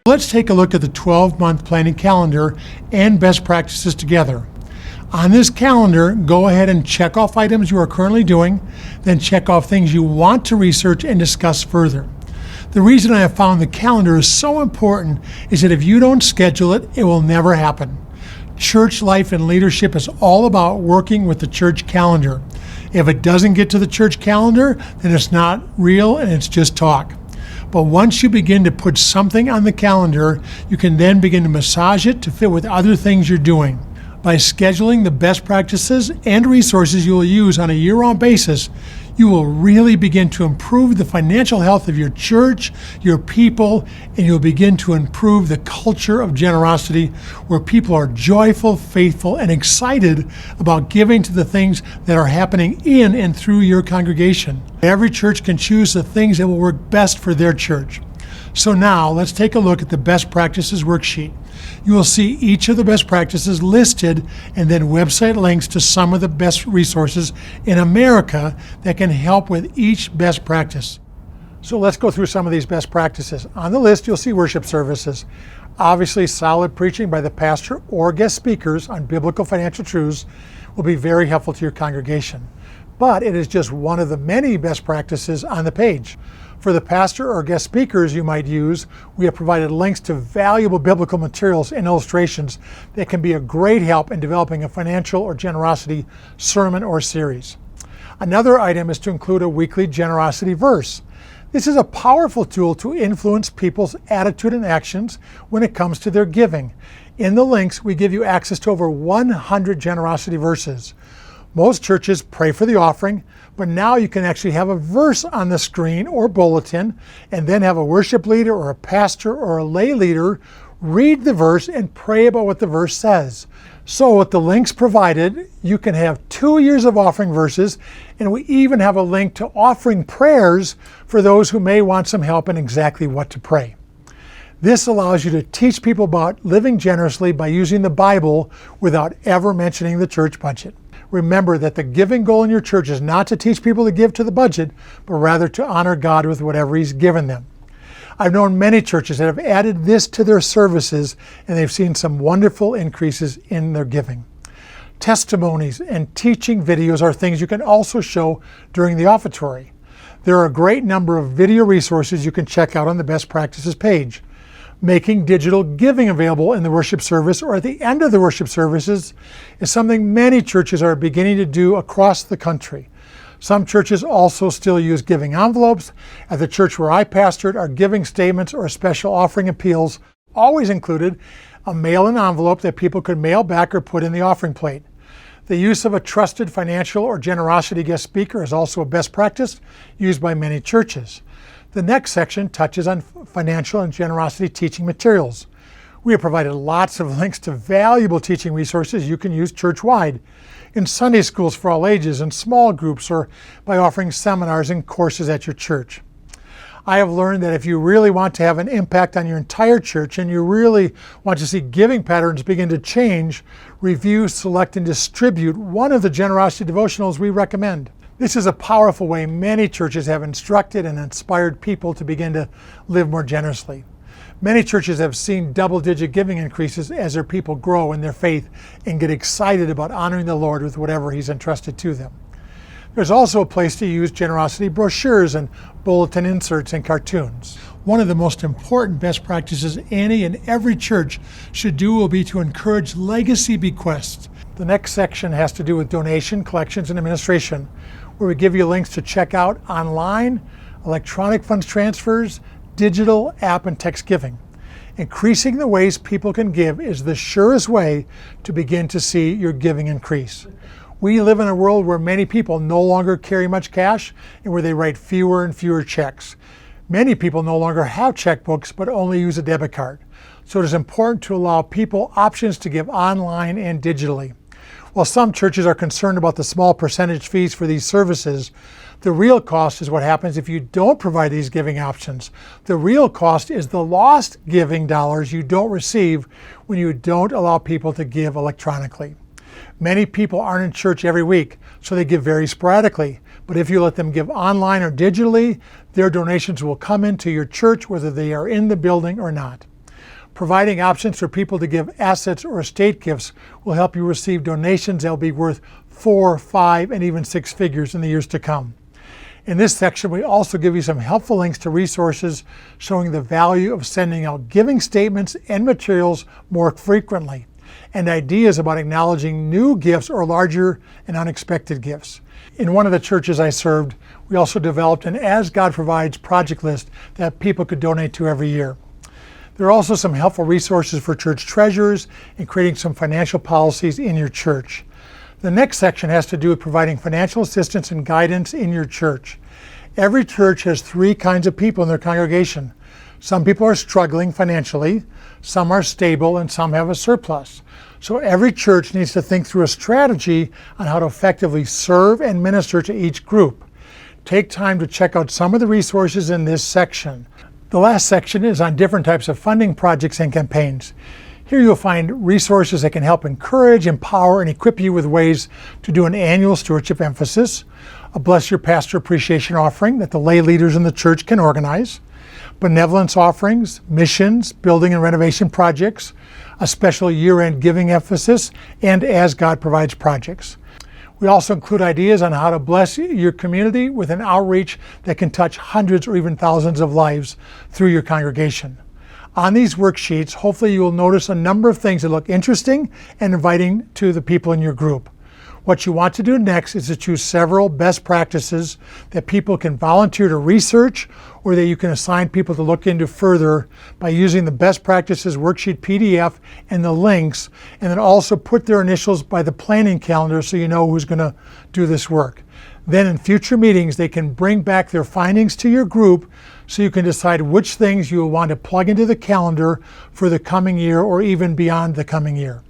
Let's take a look at the 12-month planning calendar and best practices together. On this calendar, go ahead and check off items you are currently doing, then check off things you want to research and discuss further. The reason I have found the calendar is so important is that if you don't schedule it, it will never happen. Church life and leadership is all about working with the church calendar. If it doesn't get to the church calendar, then it's not real and it's just talk. But once you begin to put something on the calendar, you can then begin to massage it to fit with other things you're doing. By scheduling the best practices and resources you will use on a year-round basis, you will really begin to improve the financial health of your church, your people, and you'll begin to improve the culture of generosity where people are joyful, faithful, and excited about giving to the things that are happening in and through your congregation. Every church can choose the things that will work best for their church. So now let's take a look at the best practices worksheet. You will see each of the best practices listed and then website links to some of the best resources in America that can help with each best practice. So let's go through some of these best practices. On the list, you'll see worship services. Obviously, solid preaching by the pastor or guest speakers on biblical financial truths will be very helpful to your congregation. But it is just one of the many best practices on the page. For the pastor or guest speakers you might use, we have provided links to valuable biblical materials and illustrations that can be a great help in developing a financial or generosity sermon or series. Another item is to include a weekly generosity verse. This is a powerful tool to influence people's attitude and actions when it comes to their giving. In the links, we give you access to over 100 generosity verses. Most churches pray for the offering, but now you can actually have a verse on the screen or bulletin and then have a worship leader or a pastor or a lay leader read the verse and pray about what the verse says. So with the links provided, you can have 2 years of offering verses, and we even have a link to offering prayers for those who may want some help in exactly what to pray. This allows you to teach people about living generously by using the Bible without ever mentioning the church budget. Remember that the giving goal in your church is not to teach people to give to the budget, but rather to honor God with whatever He's given them. I've known many churches that have added this to their services, and they've seen some wonderful increases in their giving. Testimonies and teaching videos are things you can also show during the offertory. There are a great number of video resources you can check out on the Best Practices page. Making digital giving available in the worship service or at the end of the worship services is something many churches are beginning to do across the country. Some churches also still use giving envelopes. At the church where I pastored, our giving statements or special offering appeals always included a mail-in envelope that people could mail back or put in the offering plate. The use of a trusted financial or generosity guest speaker is also a best practice used by many churches. The next section touches on financial and generosity teaching materials. We have provided lots of links to valuable teaching resources you can use church-wide, in Sunday schools for all ages, in small groups, or by offering seminars and courses at your church. I have learned that if you really want to have an impact on your entire church and you really want to see giving patterns begin to change, review, select, and distribute one of the generosity devotionals we recommend. This is a powerful way many churches have instructed and inspired people to begin to live more generously. Many churches have seen double-digit giving increases as their people grow in their faith and get excited about honoring the Lord with whatever He's entrusted to them. There's also a place to use generosity brochures and bulletin inserts and cartoons. One of the most important best practices any and every church should do will be to encourage legacy bequests. The next section has to do with donation, collections, and administration, where we give you links to check out online, electronic funds transfers, digital, app, and text giving. Increasing the ways people can give is the surest way to begin to see your giving increase. We live in a world where many people no longer carry much cash and where they write fewer and fewer checks. Many people no longer have checkbooks but only use a debit card. So it is important to allow people options to give online and digitally. While some churches are concerned about the small percentage fees for these services, the real cost is what happens if you don't provide these giving options. The real cost is the lost giving dollars you don't receive when you don't allow people to give electronically. Many people aren't in church every week, so they give very sporadically. But if you let them give online or digitally, their donations will come into your church whether they are in the building or not. Providing options for people to give assets or estate gifts will help you receive donations that will be worth 4, 5, and even 6 figures in the years to come. In this section, we also give you some helpful links to resources showing the value of sending out giving statements and materials more frequently, and ideas about acknowledging new gifts or larger and unexpected gifts. In one of the churches I served, we also developed an As God Provides project list that people could donate to every year. There are also some helpful resources for church treasurers in creating some financial policies in your church. The next section has to do with providing financial assistance and guidance in your church. Every church has 3 kinds of people in their congregation. Some people are struggling financially, some are stable, and some have a surplus. So every church needs to think through a strategy on how to effectively serve and minister to each group. Take time to check out some of the resources in this section. The last section is on different types of funding projects and campaigns. Here you'll find resources that can help encourage, empower, and equip you with ways to do an annual stewardship emphasis, a Bless Your Pastor Appreciation offering that the lay leaders in the church can organize, benevolence offerings, missions, building and renovation projects, a special year-end giving emphasis, and As God Provides projects. We also include ideas on how to bless your community with an outreach that can touch hundreds or even thousands of lives through your congregation. On these worksheets, hopefully you will notice a number of things that look interesting and inviting to the people in your group. What you want to do next is to choose several best practices that people can volunteer to research or that you can assign people to look into further by using the best practices worksheet PDF and the links, and then also put their initials by the planning calendar so you know who's going to do this work. Then in future meetings, they can bring back their findings to your group so you can decide which things you will want to plug into the calendar for the coming year or even beyond the coming year.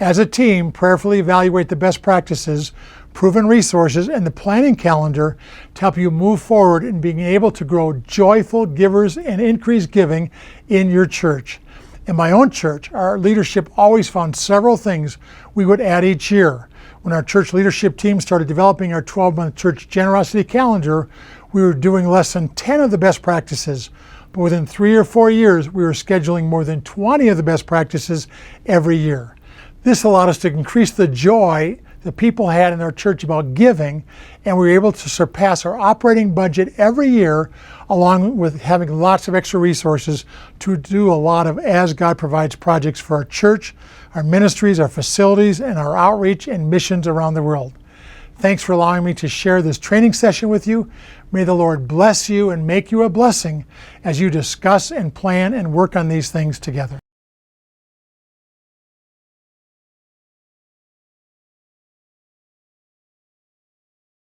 As a team, prayerfully evaluate the best practices, proven resources, and the planning calendar to help you move forward in being able to grow joyful givers and increase giving in your church. In my own church, our leadership always found several things we would add each year. When our church leadership team started developing our 12-month church generosity calendar, we were doing less than 10 of the best practices, but within 3 or 4 years, we were scheduling more than 20 of the best practices every year. This allowed us to increase the joy that people had in our church about giving, and we were able to surpass our operating budget every year, along with having lots of extra resources to do a lot of As God Provides projects for our church, our ministries, our facilities, and our outreach and missions around the world. Thanks for allowing me to share this training session with you. May the Lord bless you and make you a blessing as you discuss and plan and work on these things together.